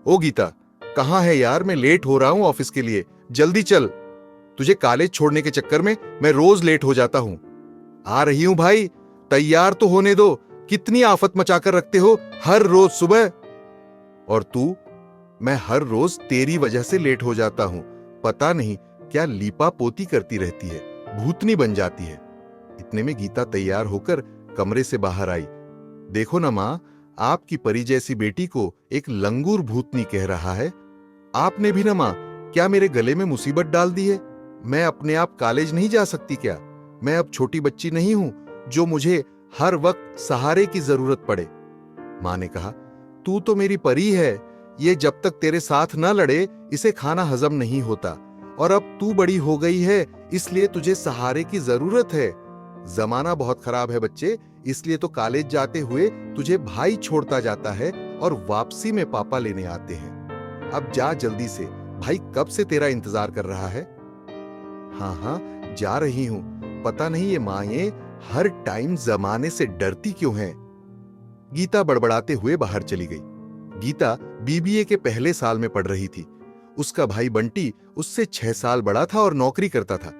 ओ गीता, कहाँ है यार? मैं लेट हो रहा हूं ऑफिस के लिए, जल्दी चल। तुझे कॉलेज छोड़ने के चक्कर में मैं रोज लेट हो जाता हूं। आ रही हूं भाई, तैयार तो होने दो। कितनी आफत मचाकर रखते हो हर रोज सुबह। और तू, मैं हर रोज तेरी वजह से लेट हो जाता हूं। पता नहीं क्या लीपा पोती करती रहती है, भूतनी बन जाती है। इतने में गीता तैयार होकर कमरे से बाहर आई। देखो ना मां, आपकी परी जैसी बेटी को एक लंगूर भूतनी कह रहा है। आपने भी ना मां, क्या मेरे गले में मुसीबत डाल दी है? मैं अपने आप कॉलेज नहीं जा सकती क्या? मैं अब छोटी बच्ची नहीं हूं जो मुझे हर वक्त सहारे की जरूरत पड़े। मां ने कहा, तू तो मेरी परी है। ये जब तक तेरे साथ ना लड़े इसे खाना हजम नहीं होता। और अब तू बड़ी हो गई है, इसलिए तुझे सहारे की जरूरत है। जमाना बहुत खराब है बच्चे, इसलिए तो कॉलेज जाते हुए तुझे भाई छोड़ता जाता है और वापसी में पापा लेने आते हैं। अब जा जल्दी से, भाई कब से तेरा इंतजार कर रहा है। हाँ हाँ, जा रही हूं। पता नहीं ये माएं हर टाइम जमाने से डरती क्यों हैं। गीता बड़बड़ाते हुए बाहर चली गई। गीता बीबीए के पहले साल में पढ़ रही थी। उसका भाई बंटी उससे 6 साल बड़ा था और नौकरी करता था।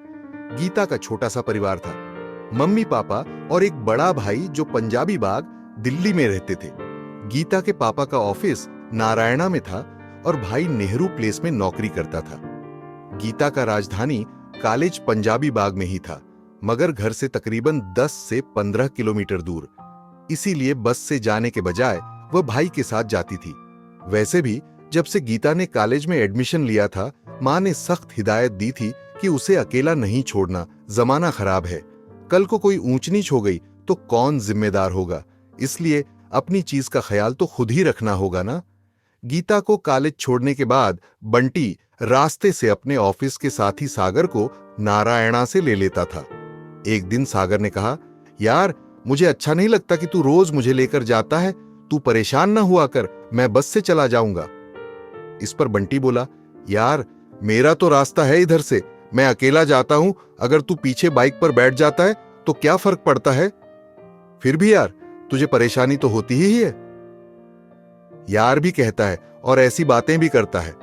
गीता का छोटा सा परिवार था, मम्मी पापा और एक बड़ा भाई जो पंजाबी बाग दिल्ली में रहते थे। गीता के पापा का ऑफिस नारायणा में था और भाई नेहरू प्लेस में नौकरी करता था। गीता का राजधानी कॉलेज पंजाबी बाग में ही था, मगर घर से तकरीबन 10 से 15 किलोमीटर दूर। इसीलिए बस से जाने के बजाय वह भाई के साथ जाती थी। वैसे भी जब से गीता ने कॉलेज में एडमिशन लिया था, मां ने सख्त हिदायत दी थी कि उसे अकेला नहीं छोड़ना, जमाना खराब है। कल को कोई ऊंच नीच हो गई तो कौन जिम्मेदार होगा? इसलिए अपनी चीज का ख्याल तो खुद ही रखना होगा ना। गीता को कॉलेज छोड़ने के बाद बंटी रास्ते से अपने ऑफिस के साथी सागर को नारायणा से ले लेता था। एक दिन सागर ने कहा, यार मुझे अच्छा नहीं लगता कि तू रोज मुझे लेकर जाता है। तू परेशान ना हुआ कर, मैं बस से चला जाऊंगा। इस पर बंटी बोला, यार मेरा तो रास्ता है इधर से, मैं अकेला जाता हूं। अगर तू पीछे बाइक पर बैठ जाता है तो क्या फर्क पड़ता है? फिर भी यार तुझे परेशानी तो होती ही है। यार भी कहता है और ऐसी बातें भी करता है।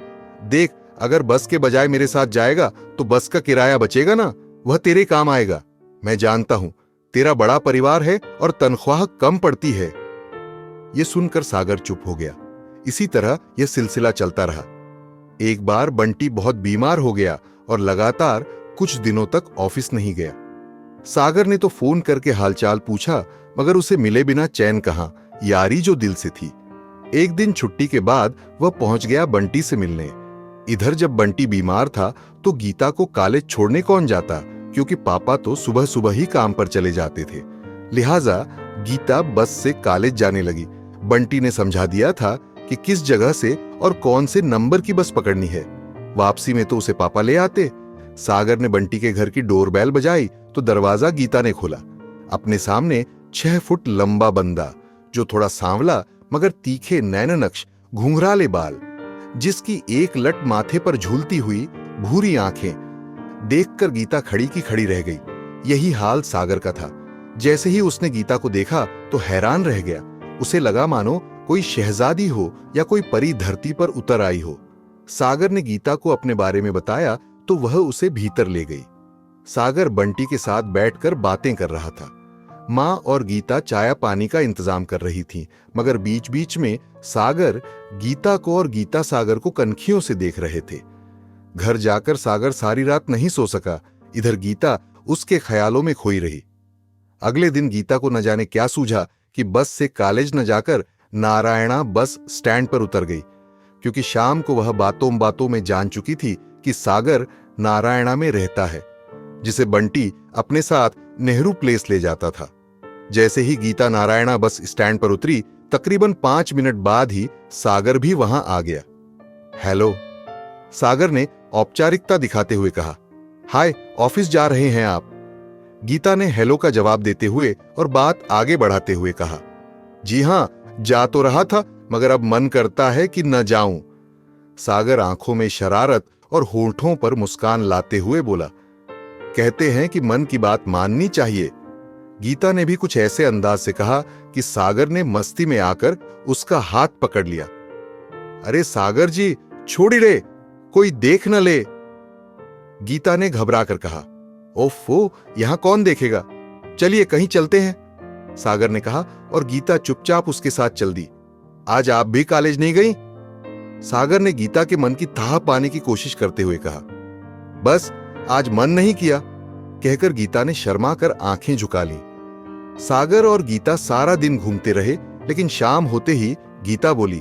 देख, अगर बस के बजाय मेरे साथ जाएगा तो बस का किराया बचेगा ना, वह तेरे काम आएगा। मैं जानता हूं तेरा बड़ा परिवार है और तनख्वाह कम पड़ती है। यह सुनकर सागर चुप हो गया। इसी तरह यह सिलसिला चलता रहा। एक बार बंटी बहुत बीमार हो गया और लगातार कुछ दिनों तक ऑफिस नहीं गया। सागर ने तो फोन करके हालचाल पूछा, मगर उसे मिले बिना चैन कहां, यारी जो दिल से थी। एक दिन छुट्टी के बाद वह पहुंच गया बंटी से मिलने। इधर जब बंटी बीमार था तो गीता को कॉलेज छोड़ने कौन जाता, क्योंकि पापा तो सुबह सुबह ही काम पर चले जाते थे। लिहाजा गीता बस से कॉलेज जाने लगी। बंटी ने समझा दिया था कि किस जगह से और कौन से नंबर की बस पकड़नी है। वापसी में तो उसे पापा ले आते। सागर ने बंटी के घर की डोरबेल बजाई तो दरवाजा गीता ने खोला। अपने सामने 6 फुट लंबा बंदा, जो थोड़ा सांवला मगर तीखे नैन नक्श, घुंघराले बाल, जिसकी एक लट माथे पर झूलती हुई भूरी आंखें। देखकर गीता खड़ी की खड़ी रह गई। यही हाल सागर का था। जैसे ही उसने गीता को देखा तो हैरान रह गया। उसे लगा मानो कोई शहजादी हो या कोई परी धरती पर उतर आई हो। सागर ने गीता को अपने बारे में बताया तो वह उसे भीतर ले गई। सागर बंटी के साथ बैठकर बातें कर रहा था। मां और गीता चाय पानी का इंतजाम कर रही थीं, मगर बीच बीच में सागर गीता को और गीता सागर को कनखियों से देख रहे थे। घर जाकर सागर सारी रात नहीं सो सका। इधर गीता उसके ख्यालों में खोई रही। अगले दिन गीता को न जाने क्या सूझा कि बस से कॉलेज न जाकर नारायणा बस स्टैंड पर उतर गई, क्योंकि शाम को वह बातों बातों में जान चुकी थी कि सागर नारायणा में रहता है, जिसे बंटी अपने साथ नेहरू प्लेस ले जाता था। जैसे ही गीता नारायणा बस स्टैंड पर उतरी, तकरीबन 5 मिनट बाद ही सागर भी वहां आ गया। हेलो, सागर ने औपचारिकता दिखाते हुए कहा। हाय, ऑफिस जा रहे हैं आप? गीता ने हेलो का जवाब देते हुए और बात आगे बढ़ाते हुए कहा, जी हां, जा तो रहा था, मगर अब मन करता है कि न जाऊं। सागर आंखों में शरारत और होठों पर मुस्कान लाते हुए बोला, कहते हैं कि मन की बात माननी चाहिए। गीता ने भी कुछ ऐसे अंदाज से कहा कि सागर ने मस्ती में आकर उसका हाथ पकड़ लिया। अरे सागर जी, छोड़ ही रे, कोई देख न ले, गीता ने घबरा कर कहा। ओफो, यहां कौन देखेगा, चलिए कहीं चलते हैं, सागर ने कहा और गीता चुपचाप उसके साथ चल दी। आज आप भी कॉलेज नहीं गई? सागर ने गीता के मन की थाह पाने की कोशिश करते हुए कहा। बस आज मन नहीं किया, कहकर गीता ने शर्मा कर आंखें झुका ली। सागर और गीता सारा दिन घूमते रहे, लेकिन शाम होते ही गीता बोली,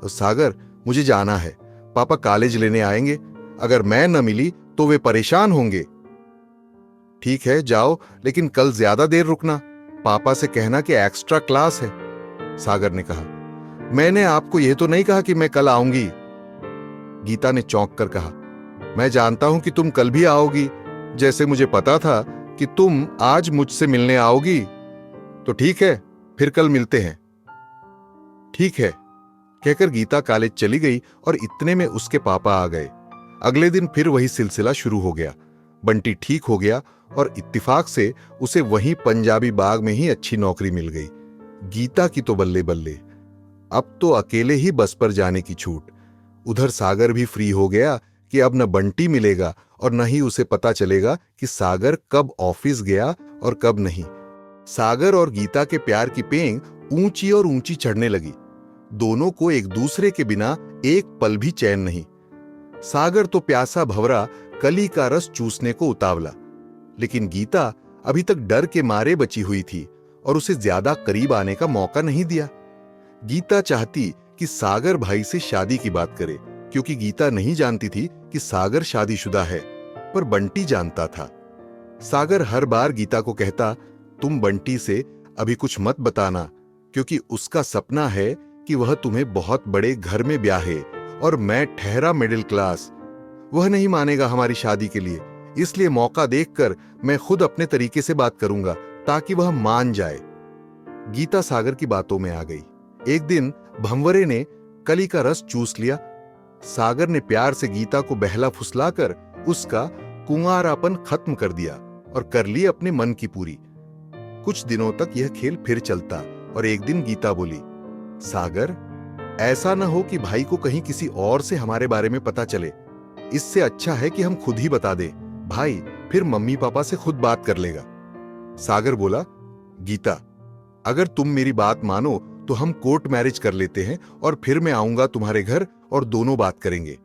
सागर मुझे जाना है, पापा कॉलेज लेने आएंगे, अगर मैं न मिली तो वे परेशान होंगे। ठीक है जाओ, लेकिन कल ज्यादा देर रुकना, पापा से कहना कि एक्स्ट्रा क्लास है, सागर ने कहा। मैंने आपको यह तो नहीं कहा कि मैं कल आऊंगी, गीता ने चौंक कर कहा। मैं जानता हूं कि तुम कल भी आओगी, जैसे मुझे पता था कि तुम आज मुझसे मिलने आओगी। तो ठीक है, फिर कल मिलते हैं। ठीक है, कहकर गीता कॉलेज चली गई और इतने में उसके पापा आ गए। अगले दिन फिर वही सिलसिला शुरू हो गया। बंटी ठीक हो गया और इत्तिफाक से उसे वहीं पंजाबी बाग में ही अच्छी नौकरी मिल गई। गीता की तो बल्ले बल्ले, अब तो अकेले ही बस पर जाने की छूट। उधर सागर भी फ्री हो गया कि अब न बंटी मिलेगा और न ही उसे पता चलेगा कि सागर कब ऑफिस गया और कब नहीं। सागर और गीता के प्यार की पेंग ऊंची और ऊंची चढ़ने लगी। दोनों को एक दूसरे के बिना एक पल भी चैन नहीं। सागर तो प्यासा भंवरा कली का रस चूसने को उतावला, लेकिन गीता अभी तक डर के मारे बची हुई थी और उसे ज्यादा करीब आने का मौका नहीं दिया। गीता चाहती कि सागर भाई से शादी की बात करे, क्योंकि गीता नहीं जानती थी कि सागर शादीशुदा है, पर बंटी जानता था। सागर हर बार गीता को कहता, तुम बंटी से अभी कुछ मत बताना, क्योंकि उसका सपना है कि वह तुम्हें बहुत बड़े घर में ब्याहे और मैं ठहरा मिडिल क्लास। वह नहीं मानेगा हमारी शादी के लिए, इसलिए मौका देखकर मैं खुद अपने तरीके से बात करूंगा ताकि वह मान जाए। गीता सागर की बातों में आ गई। एक दिन भंवरे ने कली का रस चूस लिया। सागर ने प्यार से गीता को बहला फुसलाकर उसका कुंवारापन खत्म कर दिया और कर ली अपने मन की पूरी। कुछ दिनों तक यह खेल फिर चलता और एक दिन गीता बोली, सागर, ऐसा न हो कि भाई को कहीं किसी और से हमारे बारे में पता चले। इससे अच्छा है कि हम खुद ही बता दें, भाई फिर मम्मी पापा से खुद बात कर लेगा। सागर बोला, गीता, अगर तुम मेरी बात मानो तो हम कोर्ट मैरिज कर लेते हैं और फिर मैं आऊंगा तुम्हारे घर और दोनों बात करेंगे।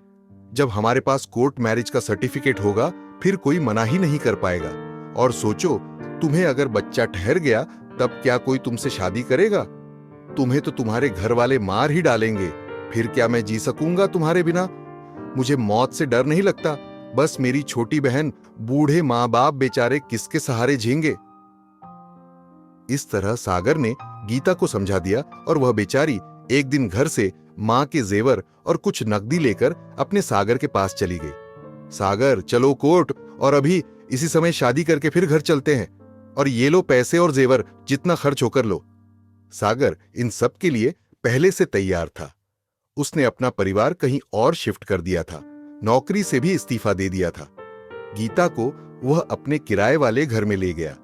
जब हमारे पास कोर्ट मैरिज का सर्टिफिकेट होगा फिर कोई मना ही नहीं कर पाएगा। और सोचो, तुम्हें अगर बच्चा ठहर गया तब क्या कोई तुमसे शादी करेगा? तुम्हें तो तुम्हारे घर वाले मार ही डालेंगे। फिर क्या मैं जी सकूंगा तुम्हारे बिना? मुझे मौत से डर नहीं लगता, बस मेरी छोटी बहन बूढ़े माँ बाप बेचारे किसके सहारे झेंगे। इस तरह सागर ने गीता को समझा दिया और वह बेचारी एक दिन घर से मां के जेवर और कुछ नकदी लेकर अपने सागर के पास चली गई। सागर, चलो कोर्ट, और अभी इसी समय शादी करके फिर घर चलते हैं, और ये लो पैसे और जेवर, जितना खर्च होकर लो। सागर इन सब के लिए पहले से तैयार था। उसने अपना परिवार कहीं और शिफ्ट कर दिया था, नौकरी से भी इस्तीफा दे दिया था। गीता को वह अपने किराए वाले घर में ले गया।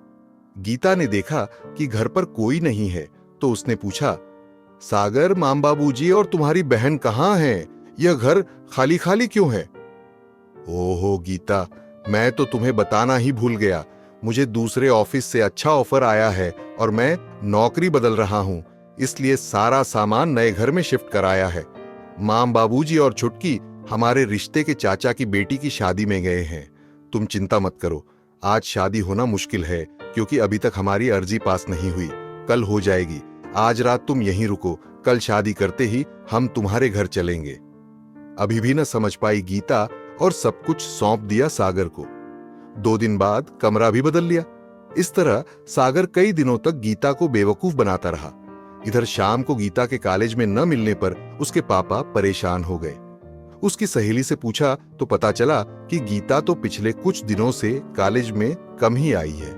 गीता ने देखा कि घर पर कोई नहीं है तो उसने पूछा, सागर, माम बाबूजी और तुम्हारी बहन कहाँ हैं? यह घर खाली खाली क्यों है? ओहो गीता, मैं तो तुम्हें बताना ही भूल गया। मुझे दूसरे ऑफिस से अच्छा ऑफर आया है और मैं नौकरी बदल रहा हूं, इसलिए सारा सामान नए घर में शिफ्ट कराया है। माम बाबूजी और छुटकी हमारे रिश्ते के चाचा की बेटी की शादी में गए हैं। तुम चिंता मत करो, आज शादी होना मुश्किल है क्योंकि अभी तक हमारी अर्जी पास नहीं हुई। कल हो जाएगी। आज रात तुम यहीं रुको, कल शादी करते ही हम तुम्हारे घर चलेंगे। अभी भी न समझ पाई गीता और सब कुछ सौंप दिया सागर को। 2 दिन बाद कमरा भी बदल लिया। इस तरह सागर कई दिनों तक गीता को बेवकूफ बनाता रहा। इधर शाम को गीता के कॉलेज में न मिलने पर उसके पापा परेशान हो गए। उसकी सहेली से पूछा तो पता चला कि गीता तो पिछले कुछ दिनों से कॉलेज में कम ही आई है।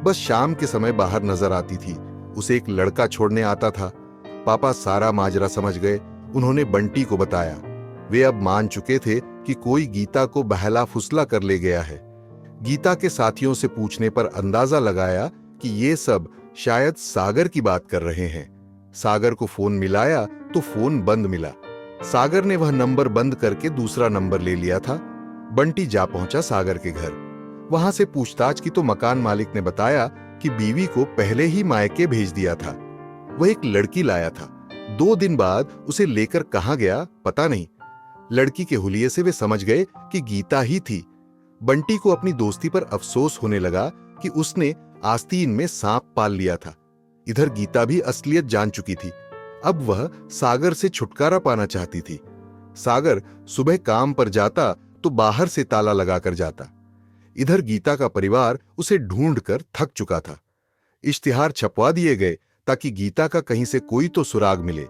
बस शाम के समय बाहर नजर आती थी। उसे एक लड़का छोड़ने आता था। पापा सारा माजरा समझ गए। उन्होंने बंटी को बताया। वे अब मान चुके थे कि कोई गीता को बहला फुसला कर ले गया है। गीता के साथियों से पूछने पर अंदाजा लगाया कि ये सब शायद सागर की बात कर रहे हैं। सागर को फोन मिलाया तो फोन बंद मिला। सागर ने वह नंबर बंद करके दूसरा नंबर ले लिया था। बंटी जा पहुंचा सागर के घर। वहां से पूछताछ की तो मकान मालिक ने बताया कि बीवी को पहले ही मायके भेज दिया था। वह एक लड़की लाया था। 2 दिन बाद उसे लेकर कहां गया पता नहीं। लड़की के हुलिये से वे समझ गए कि गीता ही थी। बंटी को अपनी दोस्ती पर अफसोस होने लगा कि उसने आस्तीन में सांप पाल लिया था। इधर गीता भी असलियत जान चुकी थी। अब वह सागर से छुटकारा पाना चाहती थी। सागर सुबह काम पर जाता तो बाहर से ताला लगाकर जाता। इधर गीता का परिवार उसे ढूंढकर थक चुका था। इश्तिहार छपवा दिए गए ताकि गीता का कहीं से कोई तो सुराग मिले।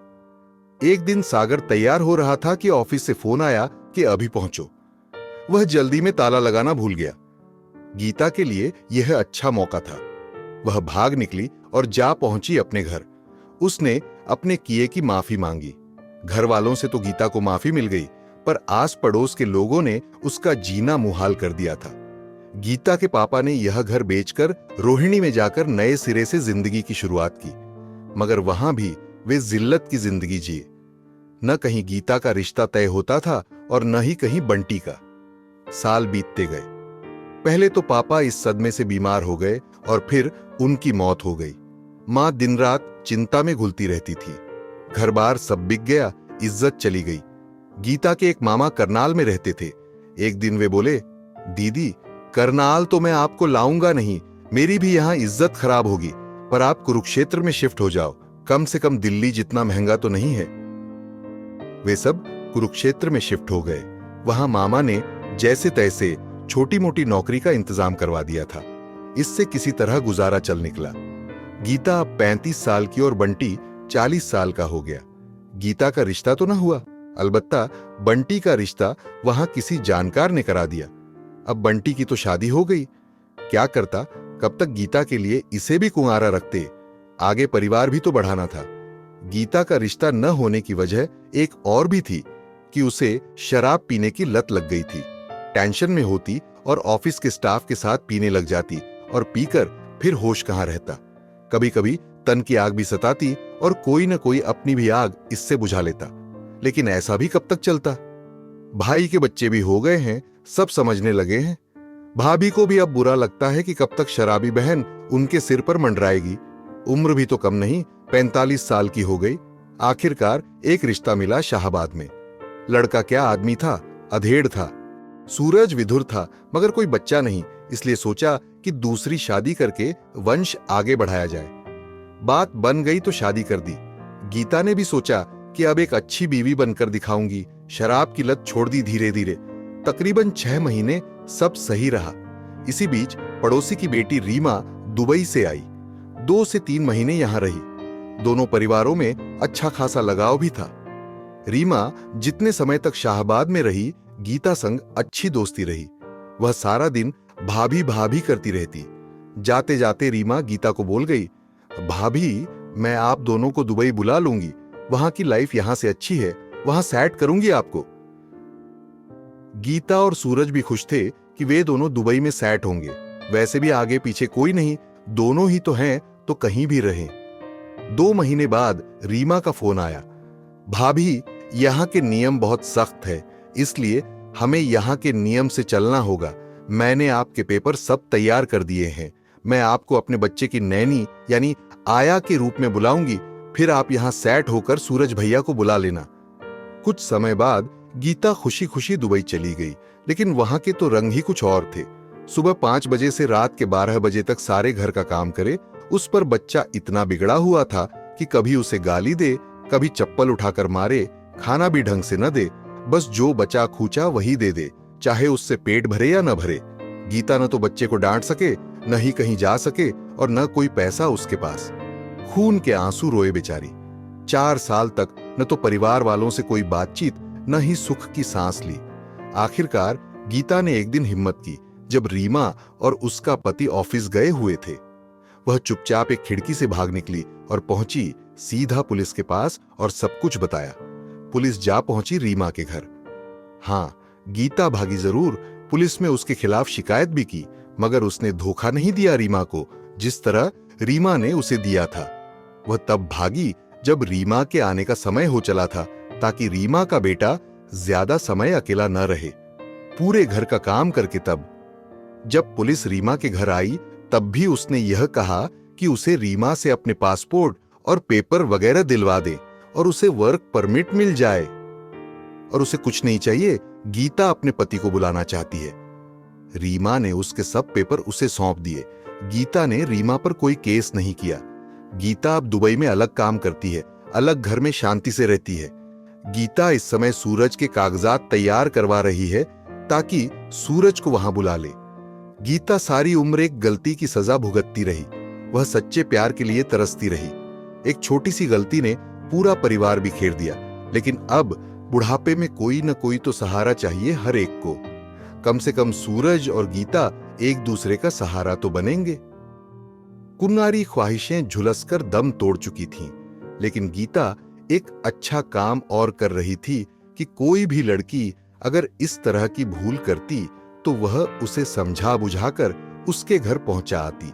एक दिन सागर तैयार हो रहा था कि ऑफिस से फोन आया कि अभी पहुंचो। वह जल्दी में ताला लगाना भूल गया। गीता के लिए यह अच्छा मौका था। वह भाग निकली और जा पहुंची अपने घर। उसने अपने किए की माफी मांगी। घर वालों से तो गीता को माफी मिल गई, पर आस पड़ोस के लोगों ने उसका जीना मुहाल कर दिया था। गीता के पापा ने यह घर बेचकर रोहिणी में जाकर नए सिरे से जिंदगी की शुरुआत की, मगर वहां भी वे जिल्लत की जिंदगी जिए। न कहीं गीता का रिश्ता तय होता था और न ही कहीं बंटी का। साल बीतते गए। पहले तो पापा इस सदमे से बीमार हो गए और फिर उनकी मौत हो गई। मां दिन रात चिंता में घुलती रहती थी। घर बार सब बिक गया, इज्जत चली गई। गीता के एक मामा करनाल में रहते थे। एक दिन वे बोले, दीदी करनाल तो मैं आपको लाऊंगा नहीं, मेरी भी यहां इज्जत खराब होगी, पर आप कुरुक्षेत्र में शिफ्ट हो जाओ, कम से कम दिल्ली जितना महंगा तो नहीं है। वे सब कुरुक्षेत्र में शिफ्ट हो गए। वहां मामा ने जैसे तैसे छोटी मोटी नौकरी का इंतजाम करवा दिया था। इससे किसी तरह गुजारा चल निकला। गीता अब 35 साल की और बंटी 40 साल का हो गया। गीता का रिश्ता तो ना हुआ, अलबत्ता बंटी का रिश्ता वहां किसी जानकार ने करा दिया। अब बंटी की तो शादी हो गई। क्या करता, कब तक गीता के लिए इसे भी कुंवारा रखते? आगे परिवार भी तो बढ़ाना था। गीता का रिश्ता न होने की वजह एक और भी थी कि उसे शराब पीने की लत लग गई थी। टेंशन में होती और ऑफिस के स्टाफ के साथ पीने लग जाती और पीकर फिर होश कहां रहता। कभी कभी तन की आग भी सताती और कोई न कोई अपनी भी आग इससे बुझा लेता। लेकिन ऐसा भी कब तक चलता? भाई के बच्चे भी हो गए हैं, सब समझने लगे हैं। भाभी को भी अब बुरा लगता है कि कब तक शराबी बहन उनके सिर पर मंडराएगी। उम्र भी तो कम नहीं, 45 साल की हो गई। आखिरकार एक रिश्ता मिला शाहबाद में। लड़का क्या आदमी था, अधेड़ था। सूरज विधुर था, मगर कोई बच्चा नहीं, इसलिए सोचा कि दूसरी शादी करके वंश आगे बढ़ाया जाए। बात बन गई तो शादी कर दी। गीता ने भी सोचा कि अब एक अच्छी बीवी बनकर दिखाऊंगी। शराब की लत छोड़ दी धीरे धीरे। तकरीबन 6 महीने सब सही रहा। इसी बीच पड़ोसी की बेटी रीमा दुबई से आई। 2 से 3 महीने यहां रही। दोनों परिवारों में अच्छा खासा लगाव भी था। रीमा जितने समय तक शाहबाद में रही, गीता संग अच्छी दोस्ती रही। वह सारा दिन भाभी भाभी करती रहती। जाते जाते रीमा गीता को बोल गई, भाभी मैं आप दोनों को दुबई बुला लूंगी, वहां की लाइफ यहां से अच्छी है, वहां सेट करूंगी आपको। गीता और सूरज भी खुश थे कि वे दोनों दुबई में सेट होंगे। वैसे भी आगे पीछे कोई नहीं, दोनों ही तो हैं, तो कहीं भी रहें। 2 महीने बाद रीमा का फोन आया, भाभी यहां के नियम बहुत सख्त है, इसलिए हमें यहां के नियम से चलना होगा। मैंने आपके पेपर सब तैयार कर दिए हैं। मैं आपको अपने बच्चे की नैनी यानी आया के रूप में बुलाऊंगी, फिर आप यहां सेट होकर सूरज भैया को बुला लेना। कुछ समय बाद गीता खुशी खुशी दुबई चली गई, लेकिन वहां के तो रंग ही कुछ और थे। सुबह 5 बजे से रात के 12 बजे तक सारे घर का काम करे। उस पर बच्चा इतना बिगड़ा हुआ था कि कभी उसे गाली दे, कभी चप्पल उठाकर मारे, खाना भी ढंग से न दे, बस जो बचा खूचा वही दे दे, चाहे उससे पेट भरे या न भरे। गीता न तो बच्चे को डांट सके, न ही कहीं जा सके और न कोई पैसा उसके पास। खून के आंसू रोए बेचारी। 4 साल तक न तो परिवार वालों से कोई बातचीत, न ही सुख की सांस ली। आखिरकार गीता ने एक दिन हिम्मत की, जब रीमा और उसका पति ऑफिस गए हुए थे। वह चुपचाप एक खिड़की से भाग निकली और पहुंची सीधा पुलिस के पास और सब कुछ बताया। पुलिस जा पहुंची रीमा के घर। हां, गीता भागी जरूर, पुलिस में उसके खिलाफ शिकायत भी की, मगर उसने धोखा नहीं दिया रीमा को, जिस तरह रीमा ने उसे दिया था। वह तब भागी जब रीमा के आने का समय हो चला था। ताकि रीमा का बेटा ज्यादा समय अकेला न रहे, पूरे घर का काम करके। तब जब पुलिस रीमा के घर आई तब भी उसने यह कहा कि उसे रीमा से अपने पासपोर्ट और पेपर वगैरह दिलवा दे और उसे वर्क परमिट मिल जाए। और उसे कुछ नहीं चाहिए, गीता अपने पति को बुलाना चाहती है। रीमा ने उसके सब पेपर उसे सौंप दिए। गीता ने रीमा पर कोई केस नहीं किया। गीता अब दुबई में अलग काम करती है, अलग घर में शांति से रहती है। गीता इस समय सूरज के कागजात तैयार करवा रही है ताकि सूरज को वहां बुला ले। गीता सारी उम्र एक गलती की सजा भुगतती रही। वह सच्चे प्यार के लिए तरसती रही। एक छोटी सी गलती ने पूरा परिवार बिखेर दिया, लेकिन अब बुढ़ापे में कोई न कोई तो सहारा चाहिए हर एक को। कम से कम सूरज और गीता एक दूसरे का सहारा तो बनेंगे। कुन्नारी ख्वाहिशें झुलसकर दम तोड़ चुकी थीं, लेकिन गीता एक अच्छा काम और कर रही थी कि कोई भी लड़की अगर इस तरह की भूल करती तो वह उसे समझा बुझाकर उसके घर पहुंचा आती।